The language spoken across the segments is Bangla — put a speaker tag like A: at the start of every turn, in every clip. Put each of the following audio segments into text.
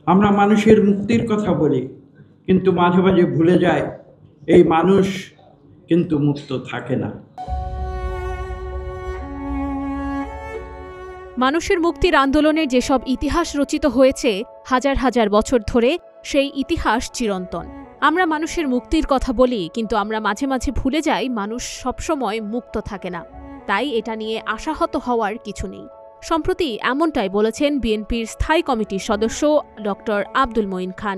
A: আমরা মানুষের মুক্তির কথা বলি, কিন্তু মাঝে মাঝে ভুলে যাই এই মানুষ কিন্তু মুক্ত থাকে না।
B: মানুষের মুক্তির আন্দোলনের যেসব ইতিহাস রচিত হয়েছে হাজার হাজার বছর ধরে, সেই ইতিহাস চিরন্তন। আমরা মানুষের মুক্তির কথা বলি, কিন্তু আমরা মাঝে মাঝে ভুলে যাই মানুষ সবসময় মুক্ত থাকে না। তাই এটা নিয়ে আশাহত হওয়ার কিছু নেই। সম্প্রতি এমনটাই বলেছেন বিএনপির স্থায়ী কমিটির সদস্য ডক্টর আব্দুল মঈন খান।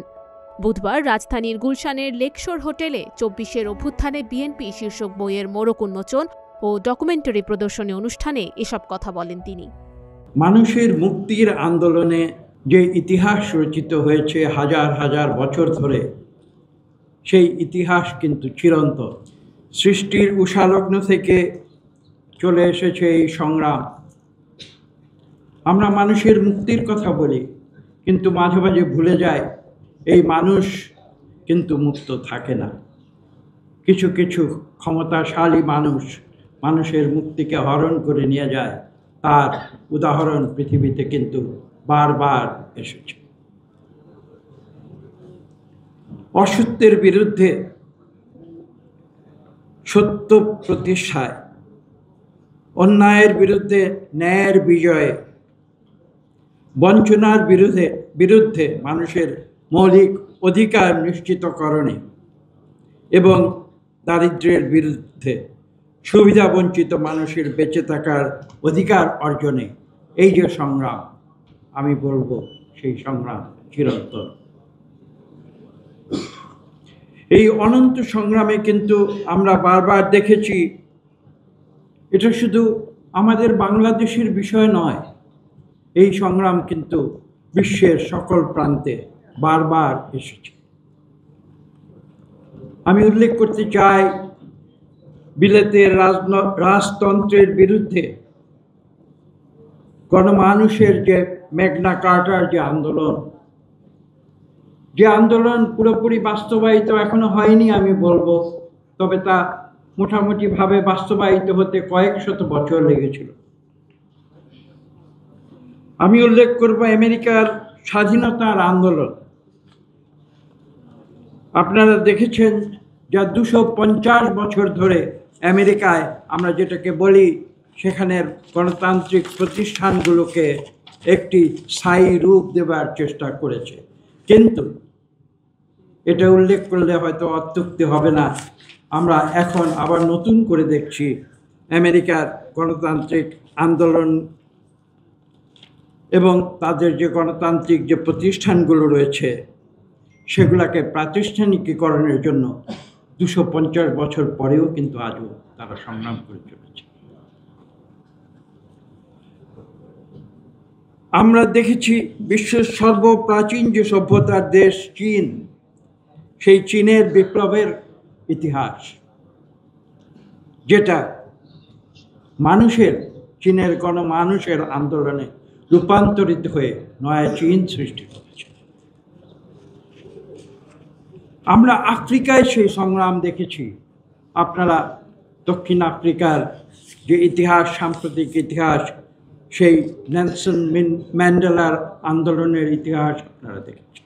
B: বুধবার রাজধানীর গুলশানের লেকশোর হোটেলে ২৪-এর অভ্যুত্থানে বিএনপি শীর্ষক বইয়ের মোড়ক উন্মোচন ও ডকুমেন্টারি প্রদর্শনী অনুষ্ঠানে এসব কথা বলেন তিনি।
A: মানুষের মুক্তির আন্দোলনে যে ইতিহাস রচিত হয়েছে হাজার হাজার বছর ধরে, সেই ইতিহাস কিন্তু চিরন্তন। সৃষ্টির উষালগ্ন থেকে চলে এসেছে এই সংগ্রাম। আমরা মানুষের মুক্তির কথা বলি, কিন্তু মাঝে মাঝে ভুলে যাই এই মানুষ কিন্তু মুক্ত থাকে না। কিছু কিছু ক্ষমতাশালী মানুষের মুক্তিকে হরণ করে নিয়ে যায়। তার উদাহরণ পৃথিবীতে কিন্তু বারবার এসেছে। অসত্যের বিরুদ্ধে সত্য প্রতিষ্ঠায়, অন্যায়ের বিরুদ্ধে ন্যায়ের বিজয়ে, বঞ্চনার বিরুদ্ধে মানুষের মৌলিক অধিকার নিশ্চিতকরণে এবং দারিদ্র্যের বিরুদ্ধে সুবিধাবঞ্চিত মানুষের বেঁচে থাকার অধিকার অর্জনে এই যে সংগ্রাম, আমি বলবো সেই সংগ্রাম চিরন্তন। এই অনন্ত সংগ্রামে কিন্তু আমরা বারবার দেখেছি, এটা শুধু আমাদের বাংলাদেশের বিষয় নয়, এই সংগ্রাম কিন্তু বিশ্বের সকল প্রান্তে বারবার এসেছে। আমি উল্লেখ করতে চাই বিলেতের রাজতন্ত্রের বিরুদ্ধে গণমানুষের যে ম্যাগনা কার্টার যে আন্দোলন পুরোপুরি বাস্তবায়িত এখনো হয়নি আমি বলবো, তবে তা মোটামুটিভাবে বাস্তবায়িত হতে কয়েক শত বছর লেগেছিল। আমি উল্লেখ করব আমেরিকার স্বাধীনতার আন্দোলন। আপনারা দেখেছেন যা ২৫০ বছর ধরে আমেরিকায় আমরা যেটাকে বলি সেখানের গণতান্ত্রিক প্রতিষ্ঠানগুলোকে একটি স্থায়ী রূপ দেবার চেষ্টা করেছে। কিন্তু এটা উল্লেখ করলে হয়তো অত্যুক্তি হবে না, আমরা এখন আবার নতুন করে দেখছি আমেরিকার গণতান্ত্রিক আন্দোলন এবং তাদের যে গণতান্ত্রিক যে প্রতিষ্ঠানগুলো রয়েছে সেগুলোকে প্রাতিষ্ঠানিকীকরণের জন্য ২৫০ বছর পরেও কিন্তু আজও তারা সংগ্রাম করে চলেছে। আমরা দেখেছি বিশ্বের সর্বপ্রাচীন যে সভ্যতার দেশ চীন, সেই চীনের বিপ্লবের ইতিহাস, যেটা চীনের গণমানুষের আন্দোলনে রূপান্তরিত হয়ে নয়া চীন সৃষ্টি করেছে। আমরা আফ্রিকায় সেই সংগ্রাম দেখেছি। আপনারা দক্ষিণ আফ্রিকার যে ইতিহাস, সাম্প্রতিক ইতিহাস, সেই নেলসন ম্যান্ডেলার আন্দোলনের ইতিহাস আপনারা দেখেছেন।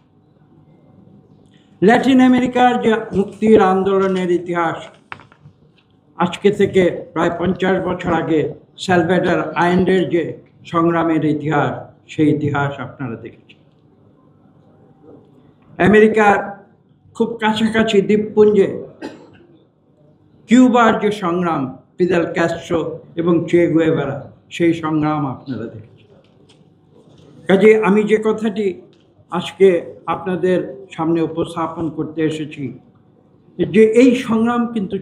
A: ল্যাটিন আমেরিকার যে মুক্তির আন্দোলনের ইতিহাস, আজকে থেকে প্রায় ৫০ বছর আগে সালভাডর আয়েন্ডের যে সংগ্রামের ইতিহাস, সেই ইতিহাস আপনারা দেখেছেন। আমেরিকার খুব কাছাকাছি দ্বীপপুঞ্জে কিউবার যে সংগ্রাম, ফিদেল ক্যাস্ট্রো এবং চে গুয়েভারা, সেই সংগ্রাম আপনারা দেখেছেন। কাজে আমি যে কথাটি আজকে আপনাদের সামনে উপস্থাপন করতে এসেছি, যে এই সংগ্রাম কিন্তু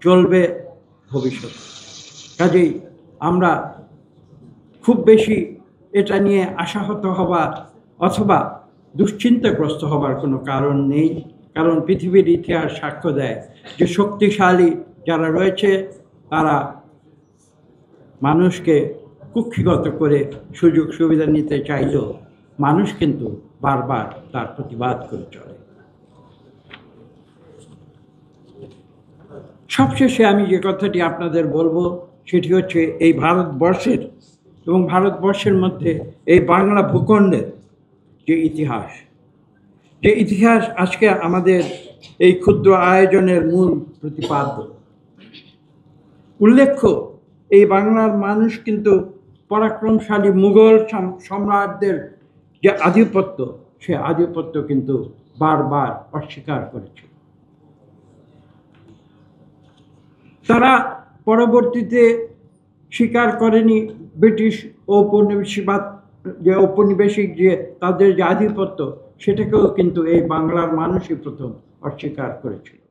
A: চলবে ভবিষ্যতে। কাজেই আমরা খুব বেশি এটা নিয়ে আশাহত হওয়া অথবা দুশ্চিন্তাগ্রস্ত হবার কোনো কারণ নেই, কারণ পৃথিবীর ইতিহাস সাক্ষ্য দেয় যে শক্তিশালী যারা রয়েছে তারা মানুষকে কুক্ষিগত করে সুযোগ সুবিধা নিতে চাইলেও মানুষ কিন্তু বারবার তার প্রতিবাদ করে চলে। সবশেষে আমি যে কথাটি আপনাদের বলবো সেটি হচ্ছে এই ভারতবর্ষের এবং ভারতবর্ষের মধ্যে এই বাংলা ভূখণ্ডের যে ইতিহাস আজকে আমাদের এই ক্ষুদ্র আয়োজনের মূল প্রতিপাদ্য। উল্লেখ্য, এই বাংলার মানুষ কিন্তু পরাক্রমশালী মুঘল সম্রাটদের যে আধিপত্য, সে আধিপত্য কিন্তু বারবার অস্বীকার করেছে। তারা পরবর্তীতে স্বীকার করেনি ব্রিটিশ ঔপনিবেশিক যে তাদের যে আধিপত্য, সেটাকেও কিন্তু এই বাংলার মানুষই প্রথম অস্বীকার করেছিল।